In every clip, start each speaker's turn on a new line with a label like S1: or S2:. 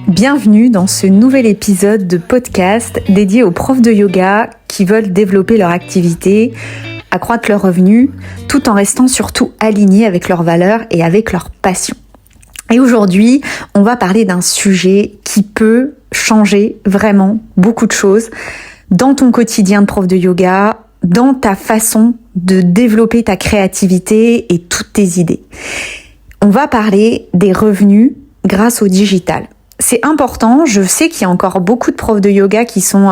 S1: Bienvenue dans ce nouvel épisode de podcast dédié aux profs de yoga qui veulent développer leur activité, accroître leurs revenus, tout en restant surtout alignés avec leurs valeurs et avec leur passion. Et aujourd'hui, on va parler d'un sujet qui peut changer vraiment beaucoup de choses dans ton quotidien de prof de yoga, dans ta façon de développer ta créativité et toutes tes idées. On va parler des revenus grâce au digital. C'est important, je sais qu'il y a encore beaucoup de profs de yoga qui sont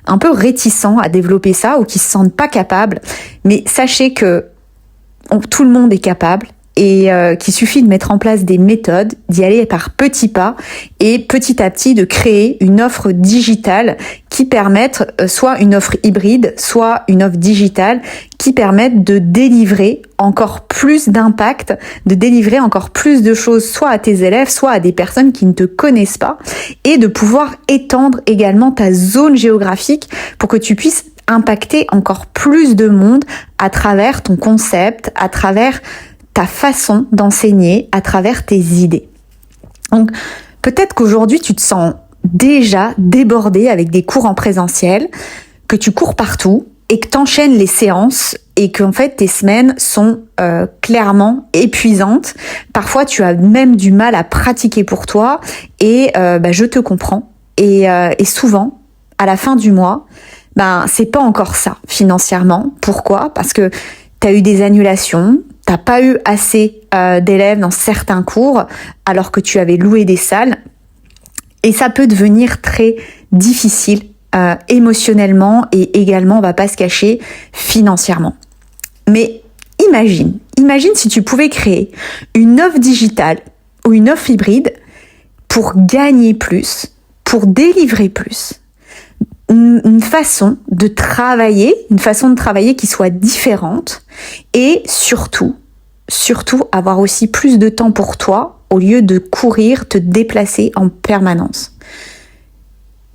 S1: un peu réticents à développer ça ou qui se sentent pas capables, mais sachez que tout le monde est capable et qu'il suffit de mettre en place des méthodes, d'y aller par petits pas et petit à petit de créer une offre digitale qui permette, soit une offre hybride, soit une offre digitale qui permette de délivrer encore plus d'impact, de délivrer encore plus de choses soit à tes élèves, soit à des personnes qui ne te connaissent pas et de pouvoir étendre également ta zone géographique pour que tu puisses impacter encore plus de monde à travers ton concept, à travers ta façon d'enseigner, à travers tes idées. Donc, peut-être qu'aujourd'hui, tu te sens déjà débordé avec des cours en présentiel, que tu cours partout et que tu enchaînes les séances et qu'en fait, tes semaines sont clairement épuisantes. Parfois, tu as même du mal à pratiquer pour toi et je te comprends. Et souvent, à la fin du mois, c'est pas encore ça financièrement. Pourquoi ? Parce que tu as eu des annulations, t'as pas eu assez d'élèves dans certains cours alors que tu avais loué des salles et ça peut devenir très difficile émotionnellement et également, on va pas se cacher, financièrement. Mais imagine si tu pouvais créer une offre digitale ou une offre hybride pour gagner plus, pour délivrer plus. Une façon de travailler qui soit différente et surtout avoir aussi plus de temps pour toi au lieu de courir, te déplacer en permanence.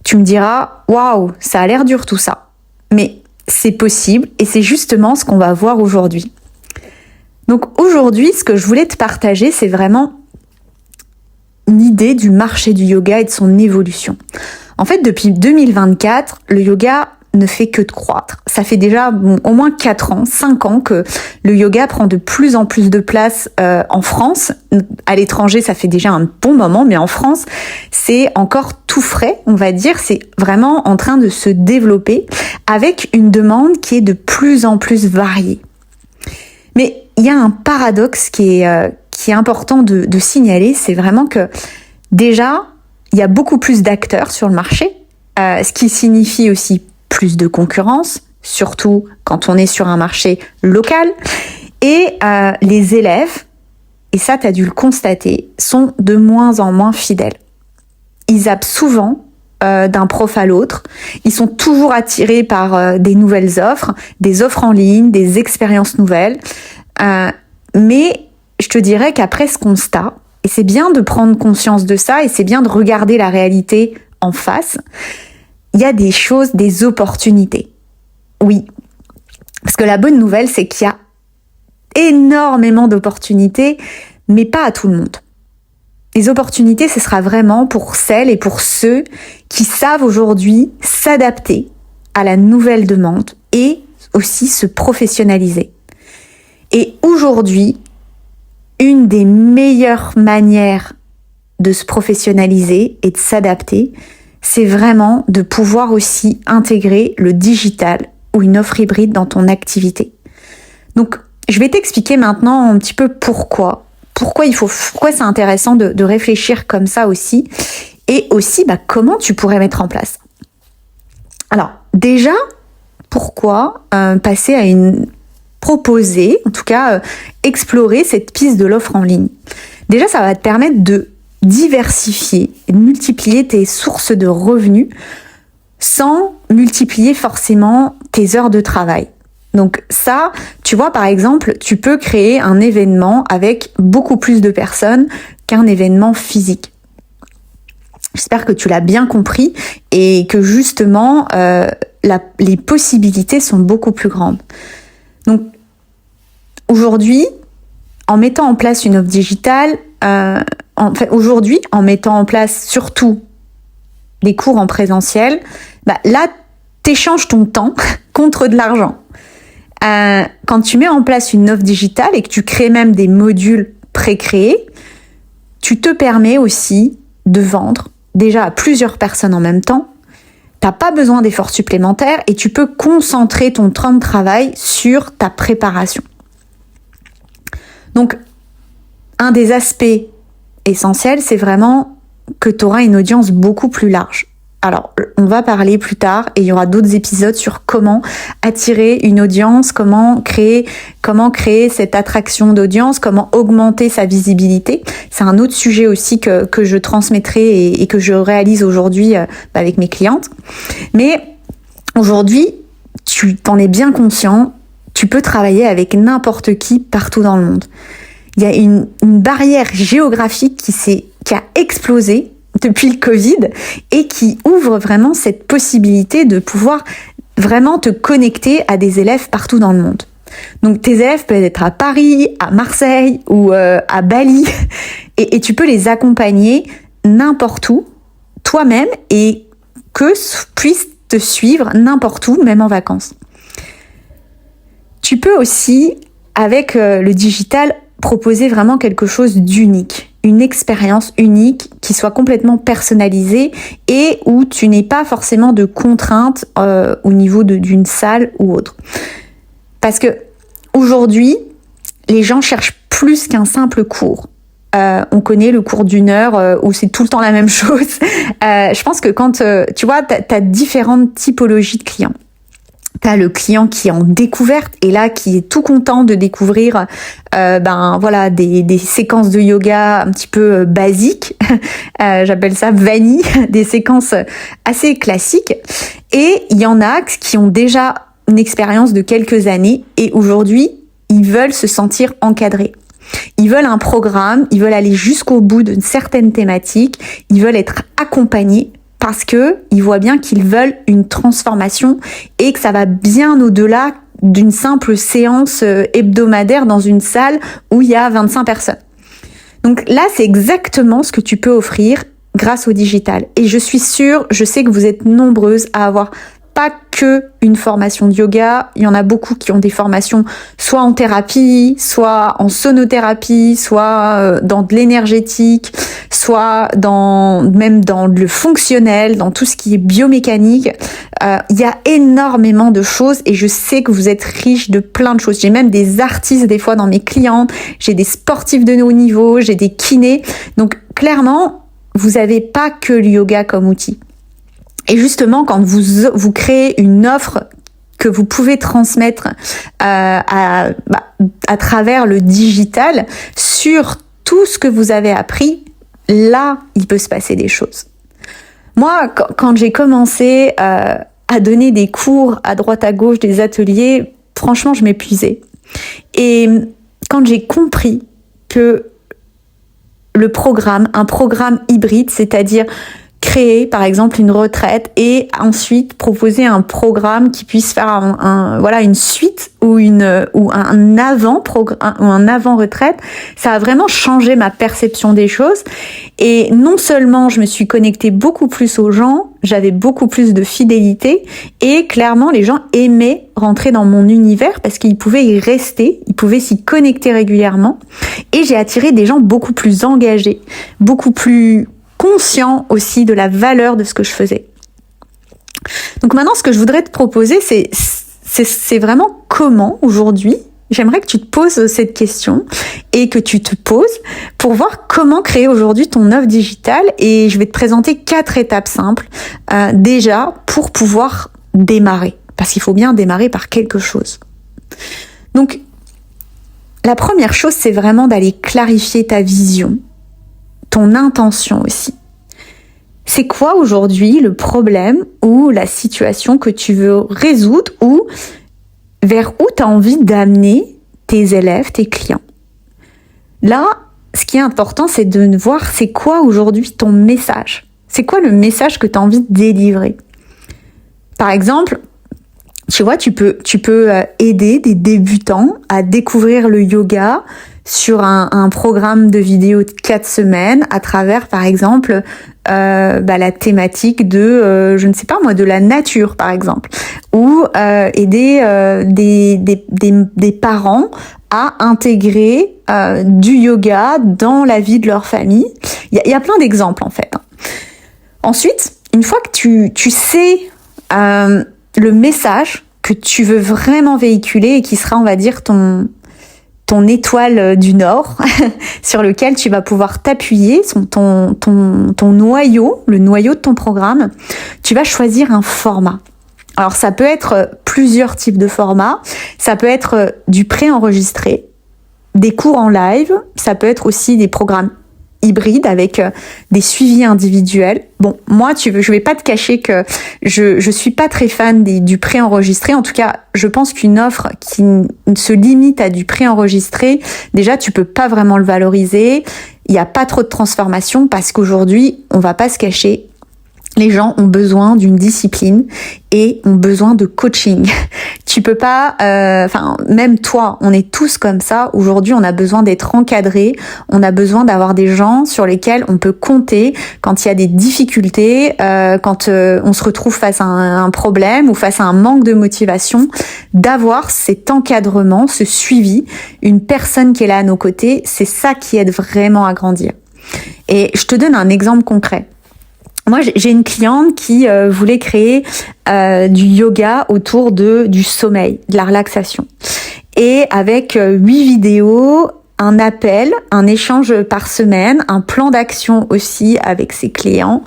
S1: Tu me diras, waouh, ça a l'air dur tout ça. Mais c'est possible et c'est justement ce qu'on va voir aujourd'hui. Donc aujourd'hui, ce que je voulais te partager, c'est vraiment une idée du marché du yoga et de son évolution. En fait, depuis 2024, le yoga ne fait que de croître. Ça fait déjà au moins 4 ans, 5 ans que le yoga prend de plus en plus de place en France. À l'étranger, ça fait déjà un bon moment, mais en France, c'est encore tout frais, on va dire. C'est vraiment en train de se développer avec une demande qui est de plus en plus variée. Mais il y a un paradoxe qui est important de signaler, c'est vraiment que déjà, il y a beaucoup plus d'acteurs sur le marché, ce qui signifie aussi plus de concurrence, surtout quand on est sur un marché local. Et les élèves, et ça tu as dû le constater, sont de moins en moins fidèles. Ils zappent souvent d'un prof à l'autre. Ils sont toujours attirés par des nouvelles offres, des offres en ligne, des expériences nouvelles. Mais je te dirais qu'après ce constat, et c'est bien de prendre conscience de ça et c'est bien de regarder la réalité en face. Il y a des choses, des opportunités. Oui. Parce que la bonne nouvelle, c'est qu'il y a énormément d'opportunités, mais pas à tout le monde. Les opportunités, ce sera vraiment pour celles et pour ceux qui savent aujourd'hui s'adapter à la nouvelle demande et aussi se professionnaliser. Et aujourd'hui, une des meilleures manières de se professionnaliser et de s'adapter, c'est vraiment de pouvoir aussi intégrer le digital ou une offre hybride dans ton activité. Donc, je vais t'expliquer maintenant un petit peu pourquoi c'est intéressant de réfléchir comme ça aussi, et aussi comment tu pourrais mettre en place. Alors, déjà, pourquoi passer à proposer, en tout cas explorer cette piste de l'offre en ligne. Déjà, ça va te permettre de diversifier et de multiplier tes sources de revenus sans multiplier forcément tes heures de travail. Donc ça, tu vois, par exemple, tu peux créer un événement avec beaucoup plus de personnes qu'un événement physique. J'espère que tu l'as bien compris et que justement, les possibilités sont beaucoup plus grandes. Donc aujourd'hui, en mettant en place une offre digitale, aujourd'hui, en mettant en place surtout des cours en présentiel, là, t'échanges ton temps contre de l'argent. Quand tu mets en place une offre digitale et que tu crées même des modules pré-créés, tu te permets aussi de vendre déjà à plusieurs personnes en même temps. T'as pas besoin d'efforts supplémentaires et tu peux concentrer ton temps de travail sur ta préparation. Donc, un des aspects essentiels, c'est vraiment que tu auras une audience beaucoup plus large. Alors, on va parler plus tard et il y aura d'autres épisodes sur comment attirer une audience, comment créer cette attraction d'audience, comment augmenter sa visibilité. C'est un autre sujet aussi que je transmettrai et que je réalise aujourd'hui avec mes clientes. Mais aujourd'hui, tu t'en es bien conscient, tu peux travailler avec n'importe qui partout dans le monde. Il y a une barrière géographique qui a explosé depuis le Covid et qui ouvre vraiment cette possibilité de pouvoir vraiment te connecter à des élèves partout dans le monde. Donc tes élèves peuvent être à Paris, à Marseille ou à Bali et tu peux les accompagner n'importe où, toi-même, et que puissent te suivre n'importe où, même en vacances. Tu peux aussi, avec le digital, proposer vraiment quelque chose d'unique, une expérience unique qui soit complètement personnalisée et où tu n'aies pas forcément de contraintes au niveau d'une salle ou autre. Parce que aujourd'hui, les gens cherchent plus qu'un simple cours. On connaît le cours d'1 heure où c'est tout le temps la même chose. Je pense que quand tu vois, t'as différentes typologies de clients. T'as le client qui est en découverte et là qui est tout content de découvrir des séquences de yoga un petit peu basiques, j'appelle ça vanille, des séquences assez classiques. Et il y en a qui ont déjà une expérience de quelques années et aujourd'hui ils veulent se sentir encadrés. Ils veulent un programme, ils veulent aller jusqu'au bout d'une certaine thématique, ils veulent être accompagnés parce que ils voient bien qu'ils veulent une transformation et que ça va bien au-delà d'une simple séance hebdomadaire dans une salle où il y a 25 personnes. Donc là, c'est exactement ce que tu peux offrir grâce au digital. Et je sais que vous êtes nombreuses à avoir pas que une formation de yoga, il y en a beaucoup qui ont des formations soit en thérapie, soit en sonothérapie, soit dans de l'énergétique, soit même dans le fonctionnel, dans tout ce qui est biomécanique. Il y a énormément de choses et je sais que vous êtes riche de plein de choses. J'ai même des artistes des fois dans mes clientes, j'ai des sportifs de haut niveau, j'ai des kinés. Donc clairement, vous n'avez pas que le yoga comme outil. Et justement, quand vous créez une offre que vous pouvez transmettre à travers le digital sur tout ce que vous avez appris, là, il peut se passer des choses. Moi, quand j'ai commencé à donner des cours à droite à gauche, des ateliers, franchement, je m'épuisais. Et quand j'ai compris que un programme hybride, c'est-à-dire créer par exemple une retraite et ensuite proposer un programme qui puisse faire une suite ou un avant retraite, ça a vraiment changé ma perception des choses. Et non seulement je me suis connectée beaucoup plus aux gens, j'avais beaucoup plus de fidélité et clairement les gens aimaient rentrer dans mon univers parce qu'ils pouvaient y rester, ils pouvaient s'y connecter régulièrement et j'ai attiré des gens beaucoup plus engagés, beaucoup plus conscient aussi de la valeur de ce que je faisais. Donc maintenant, ce que je voudrais te proposer, c'est vraiment comment aujourd'hui, j'aimerais que tu te poses cette question et que tu te poses pour voir comment créer aujourd'hui ton offre digitale et je vais te présenter 4 étapes simples déjà pour pouvoir démarrer parce qu'il faut bien démarrer par quelque chose. Donc, la première chose, c'est vraiment d'aller clarifier ta vision, ton intention aussi. C'est quoi aujourd'hui le problème ou la situation que tu veux résoudre ou vers où tu as envie d'amener tes élèves, tes clients? Là, ce qui est important, c'est de voir c'est quoi aujourd'hui ton message. C'est quoi le message que tu as envie de délivrer? Par exemple, Tu vois, tu peux aider des débutants à découvrir le yoga sur un programme de vidéo de 4 semaines à travers, par exemple, la thématique de, je ne sais pas moi, de la nature, par exemple, ou aider des parents à intégrer du yoga dans la vie de leur famille. Il y a plein d'exemples, en fait. Ensuite, une fois que tu sais le message que tu veux vraiment véhiculer et qui sera, on va dire, ton étoile du Nord sur lequel tu vas pouvoir t'appuyer, ton noyau, le noyau de ton programme, tu vas choisir un format. Alors ça peut être plusieurs types de formats, ça peut être du préenregistré, des cours en live, ça peut être aussi des programmes hybride avec des suivis individuels. Bon, moi, je vais pas te cacher que je suis pas très fan du préenregistré. En tout cas, je pense qu'une offre qui se limite à du préenregistré, déjà, tu peux pas vraiment le valoriser. Il y a pas trop de transformation parce qu'aujourd'hui, on va pas se cacher. Les gens ont besoin d'une discipline et ont besoin de coaching. Tu peux pas, même toi, on est tous comme ça. Aujourd'hui, on a besoin d'être encadrés. On a besoin d'avoir des gens sur lesquels on peut compter quand il y a des difficultés, quand on se retrouve face à un problème ou face à un manque de motivation, d'avoir cet encadrement, ce suivi, une personne qui est là à nos côtés. C'est ça qui aide vraiment à grandir. Et je te donne un exemple concret. Moi, j'ai une cliente qui voulait créer du yoga autour du sommeil, de la relaxation. Et avec 8 vidéos, un appel, un échange par semaine, un plan d'action aussi avec ses clients.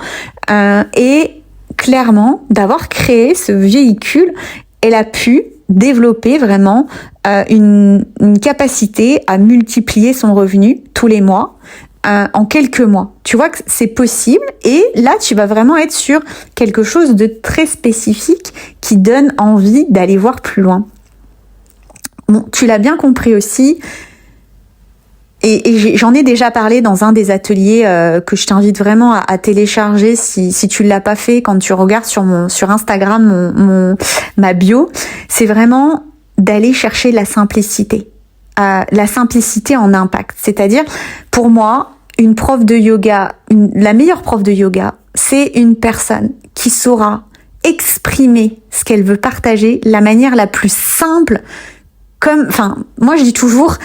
S1: Et clairement, d'avoir créé ce véhicule, elle a pu développer vraiment une capacité à multiplier son revenu tous les mois. En quelques mois. Tu vois que c'est possible et là, tu vas vraiment être sur quelque chose de très spécifique qui donne envie d'aller voir plus loin. Bon, tu l'as bien compris aussi et j'en ai déjà parlé dans un des ateliers que je t'invite vraiment à télécharger si tu ne l'as pas fait quand tu regardes sur Instagram ma bio. C'est vraiment d'aller chercher la simplicité. La simplicité en impact. C'est-à-dire, pour moi, une prof de yoga, la meilleure prof de yoga, c'est une personne qui saura exprimer ce qu'elle veut partager, la manière la plus simple, moi je dis toujours,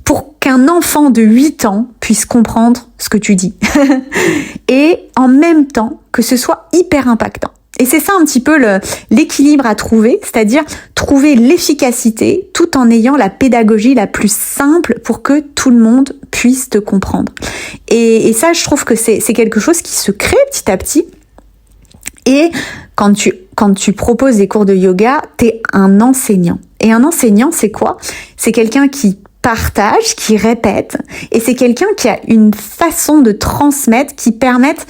S1: pour qu'un enfant de 8 ans puisse comprendre ce que tu dis. Et en même temps, que ce soit hyper impactant. Et c'est ça un petit peu l'équilibre à trouver, c'est-à-dire trouver l'efficacité tout en ayant la pédagogie la plus simple pour que tout le monde puisse te comprendre. Et ça, je trouve que c'est quelque chose qui se crée petit à petit. Et quand tu proposes des cours de yoga, t'es un enseignant. Et un enseignant, c'est quoi? C'est quelqu'un qui partage, qui répète, et c'est quelqu'un qui a une façon de transmettre qui permette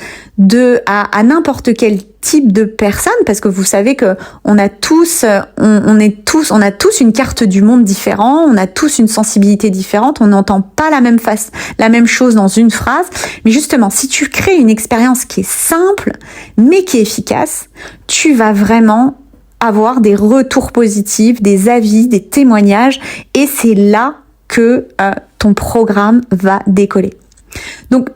S1: à n'importe quel type de personne, parce que vous savez que on a tous une carte du monde différente, on a tous une sensibilité différente, on n'entend pas la même chose dans une phrase, mais justement, si tu crées une expérience qui est simple, mais qui est efficace, tu vas vraiment avoir des retours positifs, des avis, des témoignages, et c'est là que ton programme va décoller. Donc,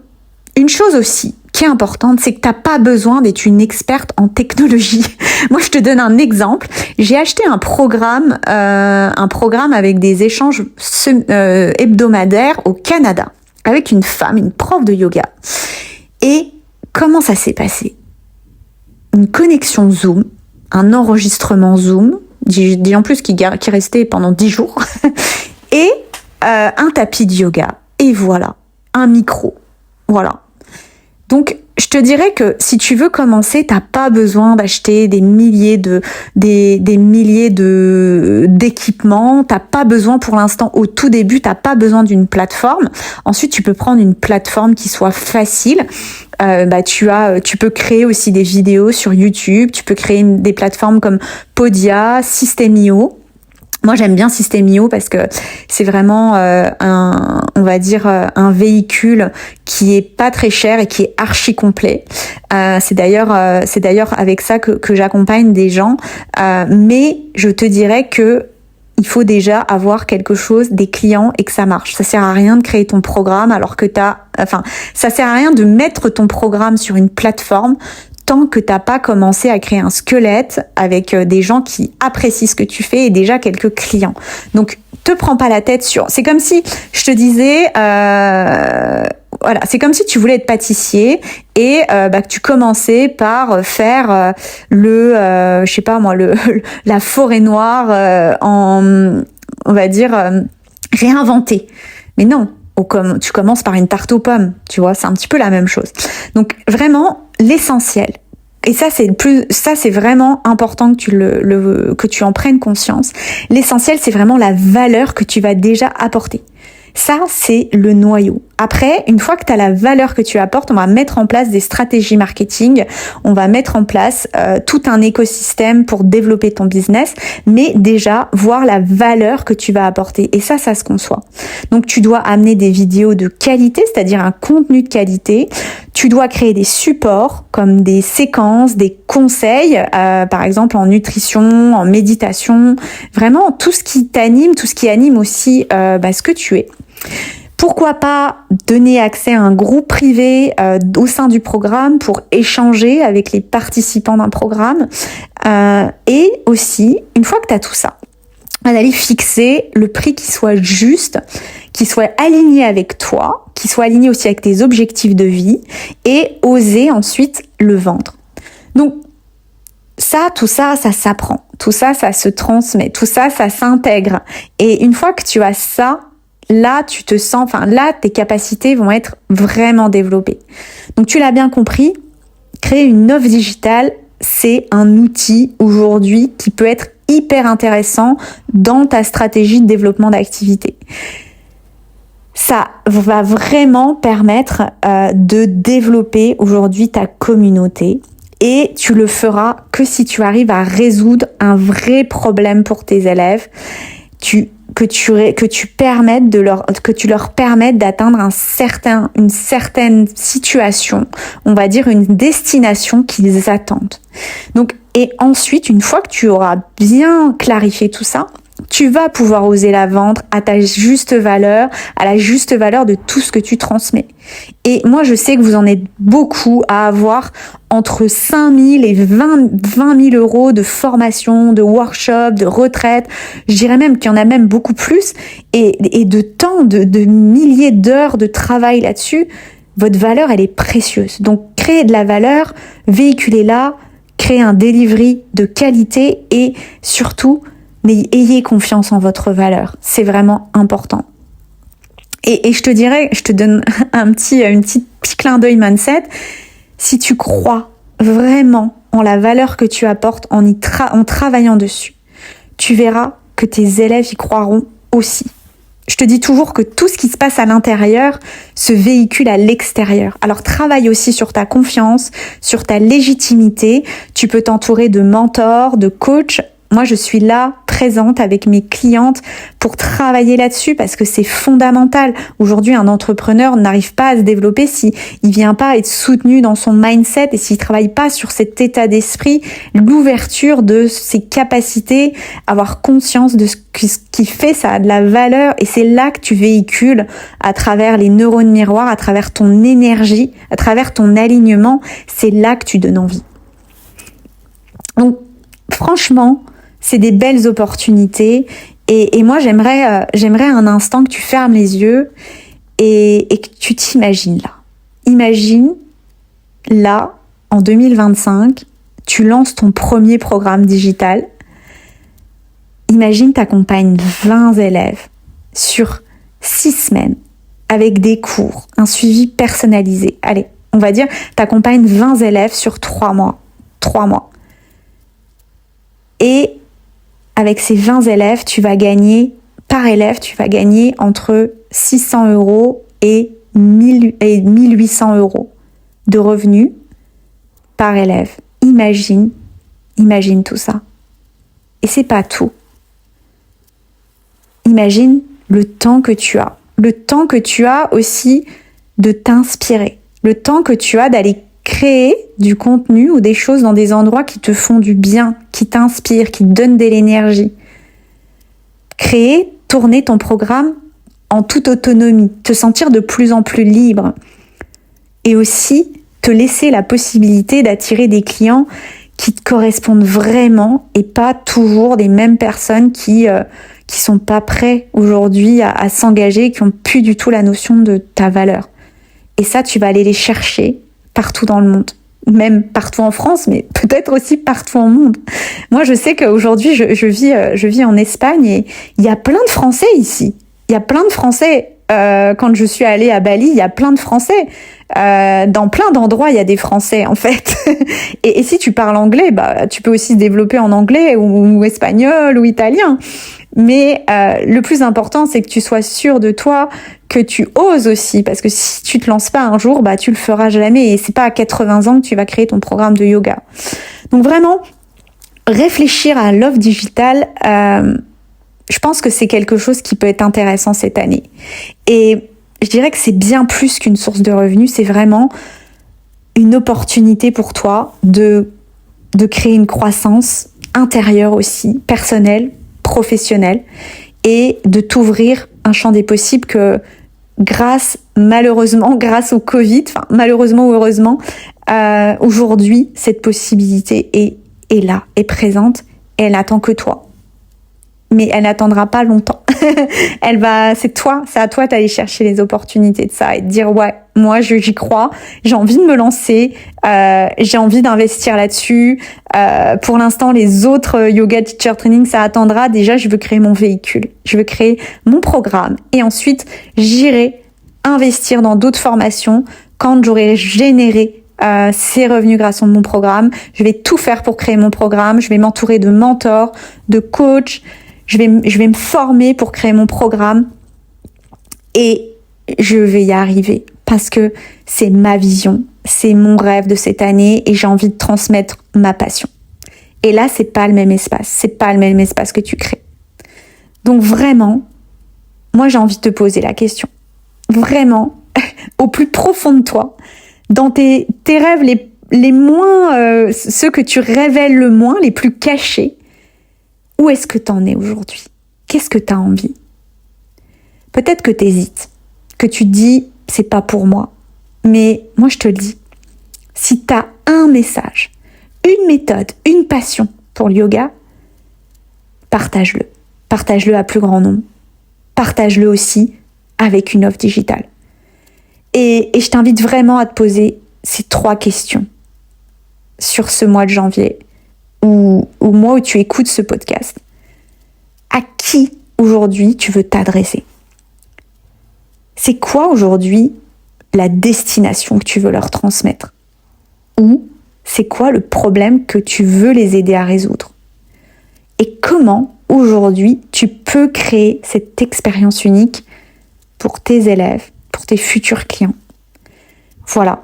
S1: une chose aussi qui est importante, c'est que t'as pas besoin d'être une experte en technologie. Moi, je te donne un exemple. J'ai acheté un programme avec des échanges hebdomadaires au Canada avec une femme, une prof de yoga. Et comment ça s'est passé? Une connexion Zoom, un enregistrement Zoom, dis en plus qui restait pendant 10 jours, et un tapis de yoga, et voilà, un micro, voilà. Donc, je te dirais que si tu veux commencer, t'as pas besoin d'acheter des milliers d'équipements, t'as pas besoin pour l'instant, au tout début, t'as pas besoin d'une plateforme. Ensuite, tu peux prendre une plateforme qui soit facile. Tu peux créer aussi des vidéos sur YouTube, tu peux créer des plateformes comme Podia, System.io. Moi, j'aime bien System.io parce que c'est vraiment on va dire un véhicule qui est pas très cher et qui est archi complet. C'est d'ailleurs avec ça que j'accompagne des gens. Mais je te dirais que il faut déjà avoir quelque chose, des clients et que ça marche. Ça sert à rien de créer ton programme alors que ça sert à rien de mettre ton programme sur une plateforme tant que t'as pas commencé à créer un squelette avec des gens qui apprécient ce que tu fais et déjà quelques clients. Donc, te prends pas la tête sur... C'est comme si je te disais... Voilà, c'est comme si tu voulais être pâtissier et que tu commençais par faire je sais pas moi, la forêt noire on va dire réinventer. Mais non, tu commences par une tarte aux pommes, tu vois, c'est un petit peu la même chose. Donc vraiment l'essentiel. Et ça c'est vraiment important que tu en prennes conscience. L'essentiel, c'est vraiment la valeur que tu vas déjà apporter. Ça, c'est le noyau. Après, une fois que tu as la valeur que tu apportes, on va mettre en place des stratégies marketing, on va mettre en place tout un écosystème pour développer ton business, mais déjà voir la valeur que tu vas apporter. Et ça se conçoit. Donc, tu dois amener des vidéos de qualité, c'est-à-dire un contenu de qualité. Tu dois créer des supports comme des séquences, des conseils, par exemple en nutrition, en méditation, vraiment tout ce qui t'anime, tout ce qui anime aussi ce que tu es. Pourquoi pas donner accès à un groupe privé au sein du programme pour échanger avec les participants d'un programme et aussi, une fois que tu as tout ça, d'aller fixer le prix qui soit juste, qui soit aligné avec toi, qui soit aligné aussi avec tes objectifs de vie et oser ensuite le vendre. Donc tout ça s'apprend, tout ça se transmet, tout ça s'intègre. Et une fois que tu as ça, là, tes capacités vont être vraiment développées. Donc, tu l'as bien compris, créer une offre digitale, c'est un outil aujourd'hui qui peut être hyper intéressant dans ta stratégie de développement d'activité. Ça va vraiment permettre de développer aujourd'hui ta communauté. Et tu le feras que si tu arrives à résoudre un vrai problème pour tes élèves, que tu leur permettes d'atteindre une certaine situation, on va dire une destination qu'ils attendent. Donc, et ensuite, une fois que tu auras bien clarifié tout ça, tu vas pouvoir oser la vendre à ta juste valeur, à la juste valeur de tout ce que tu transmets. Et moi, je sais que vous en êtes beaucoup à avoir entre 5 000 et 20 000 euros de formation, de workshop, de retraite. Je dirais même qu'il y en a même beaucoup plus. Et de temps, de milliers d'heures de travail là-dessus, votre valeur, elle est précieuse. Donc, créez de la valeur, véhiculez-la, créez un delivery de qualité et surtout, mais ayez confiance en votre valeur. C'est vraiment important. Et je te donne un petit clin d'œil mindset. Si tu crois vraiment en la valeur que tu apportes en travaillant dessus, tu verras que tes élèves y croiront aussi. Je te dis toujours que tout ce qui se passe à l'intérieur se véhicule à l'extérieur. Alors travaille aussi sur ta confiance, sur ta légitimité. Tu peux t'entourer de mentors, de coachs. Moi, je suis là, présente avec mes clientes pour travailler là-dessus parce que c'est fondamental. Aujourd'hui, un entrepreneur n'arrive pas à se développer s'il vient pas être soutenu dans son mindset et s'il travaille pas sur cet état d'esprit, l'ouverture de ses capacités, avoir conscience de ce qui fait, ça a de la valeur et c'est là que tu véhicules à travers les neurones miroirs, à travers ton énergie, à travers ton alignement, c'est là que tu donnes envie. Donc, franchement, c'est des belles opportunités et moi j'aimerais un instant que tu fermes les yeux et que tu t'imagines là. Imagine là, en 2025, tu lances ton premier programme digital. Imagine t'accompagnes 20 élèves sur 6 semaines avec des cours, un suivi personnalisé. Allez, on va dire t'accompagnes 20 élèves sur 3 mois. 3 mois. Et avec ces 20 élèves, par élève, tu vas gagner entre 600 euros et 1800 euros de revenus par élève. Imagine tout ça. Et c'est pas tout. imagine le temps que tu as. Le temps que tu as aussi de t'inspirer. Le temps que tu as d'aller créer du contenu ou des choses dans des endroits qui te font du bien, qui t'inspirent, qui te donnent de l'énergie. Créer, tourner ton programme en toute autonomie, te sentir de plus en plus libre. Et aussi te laisser la possibilité d'attirer des clients qui te correspondent vraiment et pas toujours des mêmes personnes qui sont pas prêts aujourd'hui à s'engager, qui ont plus du tout la notion de ta valeur. Et ça, tu vas aller les chercher partout dans le monde, même partout en France, mais peut-être aussi partout au monde. Moi, je sais qu'aujourd'hui, je vis en Espagne et il y a plein de Français ici. Il y a plein de Français. Quand je suis allée à Bali, il y a plein de Français. Dans plein d'endroits, il y a des Français, en fait. et si tu parles anglais, bah, tu peux aussi se développer en anglais ou espagnol ou italien. Mais le plus important, c'est que tu sois sûr de toi, que tu oses aussi, parce que si tu te lances pas un jour, bah tu le feras jamais. Et c'est pas à 80 ans que tu vas créer ton programme de yoga. Donc vraiment, réfléchir à l'offre digitale, je pense que c'est quelque chose qui peut être intéressant cette année. Et je dirais que c'est bien plus qu'une source de revenus, c'est vraiment une opportunité pour toi de créer une croissance intérieure aussi, personnelle, professionnelle, et de t'ouvrir un champ des possibles que grâce au Covid, enfin malheureusement ou heureusement, aujourd'hui, cette possibilité est là, est présente, et elle n'attend que toi. Mais elle n'attendra pas longtemps. C'est à toi d'aller chercher les opportunités de ça et de dire ouais, moi j'y crois, j'ai envie de me lancer, j'ai envie d'investir là-dessus. Pour l'instant, les autres yoga teacher training, ça attendra. Déjà, je veux créer mon véhicule, je veux créer mon programme et ensuite j'irai investir dans d'autres formations quand j'aurai généré ces revenus grâce à mon programme. Je vais tout faire pour créer mon programme, je vais m'entourer de mentors, de coachs. Je vais me former pour créer mon programme et je vais y arriver parce que c'est ma vision, c'est mon rêve de cette année et j'ai envie de transmettre ma passion. Et là, c'est pas le même espace que tu crées. Donc vraiment, moi j'ai envie de te poser la question. Vraiment, au plus profond de toi, dans tes rêves les moins, ceux que tu révèles le moins, les plus cachés, où est-ce que t'en es aujourd'hui? Qu'est-ce que t'as envie? Peut-être que t'hésites, que tu te dis c'est pas pour moi. Mais moi je te le dis, si t'as un message, une méthode, une passion pour le yoga, partage-le. Partage-le à plus grand nombre. Partage-le aussi avec une offre digitale. Et je t'invite vraiment à te poser ces 3 questions sur ce mois de janvier. Ou au mois où tu écoutes ce podcast. À qui aujourd'hui tu veux t'adresser? C'est quoi aujourd'hui la destination que tu veux leur transmettre? Ou c'est quoi le problème que tu veux les aider à résoudre? Et comment aujourd'hui tu peux créer cette expérience unique pour tes élèves, pour tes futurs clients? Voilà.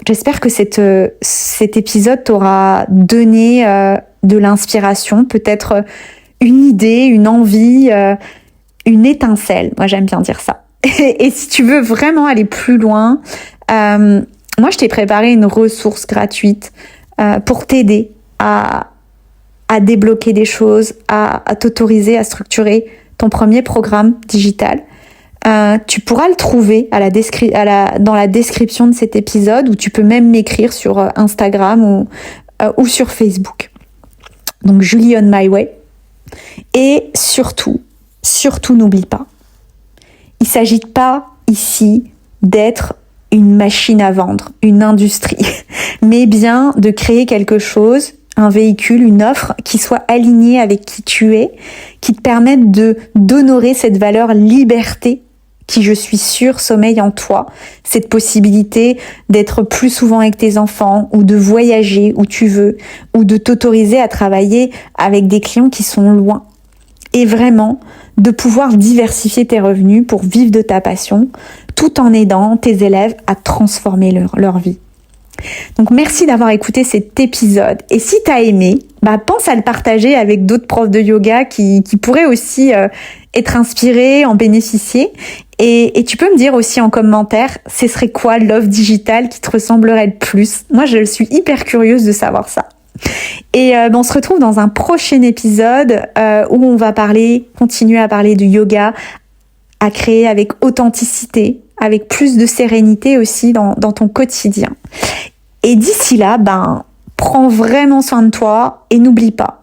S1: J'espère que cet épisode t'aura donné de l'inspiration, peut-être une idée, une envie, une étincelle. Moi, j'aime bien dire ça. Et si tu veux vraiment aller plus loin, moi, je t'ai préparé une ressource gratuite pour t'aider à débloquer des choses, à t'autoriser à structurer ton premier programme digital. Tu pourras le trouver dans la description de cet épisode ou tu peux même m'écrire sur Instagram ou sur Facebook. Donc Julie on my way. Et surtout n'oublie pas, il ne s'agit pas ici d'être une machine à vendre, une industrie, mais bien de créer quelque chose, un véhicule, une offre qui soit alignée avec qui tu es, qui te permette d'honorer cette valeur liberté qui, je suis sûre, sommeille en toi, cette possibilité d'être plus souvent avec tes enfants ou de voyager où tu veux ou de t'autoriser à travailler avec des clients qui sont loin et vraiment de pouvoir diversifier tes revenus pour vivre de ta passion tout en aidant tes élèves à transformer leur vie. Donc merci d'avoir écouté cet épisode et si t'as aimé, pense à le partager avec d'autres profs de yoga qui pourraient aussi être inspirés, en bénéficier. Et tu peux me dire aussi en commentaire, ce serait quoi l'offre digitale qui te ressemblerait le plus? Moi, je suis hyper curieuse de savoir ça. Et on se retrouve dans un prochain épisode où on va continuer à parler du yoga, à créer avec authenticité, avec plus de sérénité aussi dans ton quotidien. Et d'ici là, prends vraiment soin de toi et n'oublie pas.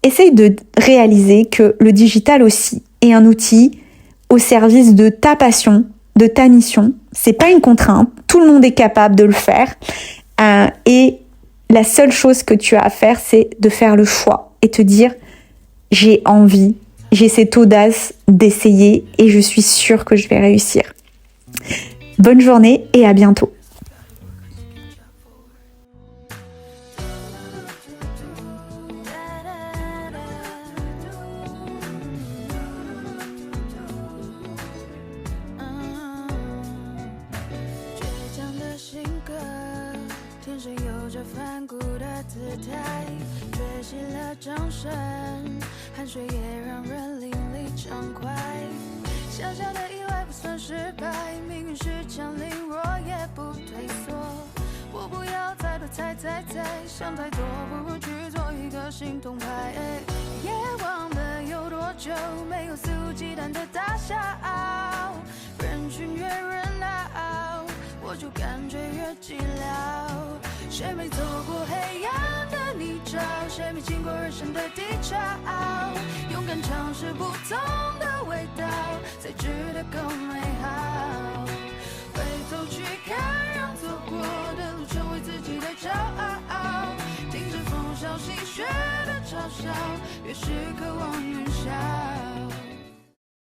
S1: Essaye de réaliser que le digital aussi est un outil au service de ta passion, de ta mission. C'est pas une contrainte, tout le monde est capable de le faire. Et la seule chose que tu as à faire, c'est de faire le choix et te dire j'ai envie, j'ai cette audace d'essayer et je suis sûre que je vais réussir. Bonne journée et à bientôt.
S2: 缺席了掌声，汗水也让人淋漓畅快。小小的意外不算失败，命运是强凌弱也不退缩。我不要太多猜，想太多不如去做一个行动派。也忘了有多久没有肆无忌惮的大笑，人群越热闹，我就感觉越寂寥。谁没走过黑暗的泥沼，谁没经过人生的低潮，勇敢尝试不同的味道，才值得更美好。回头去看，让走过的路成为自己的骄傲，听着风萧细雪的嘲笑，越是渴望云霄。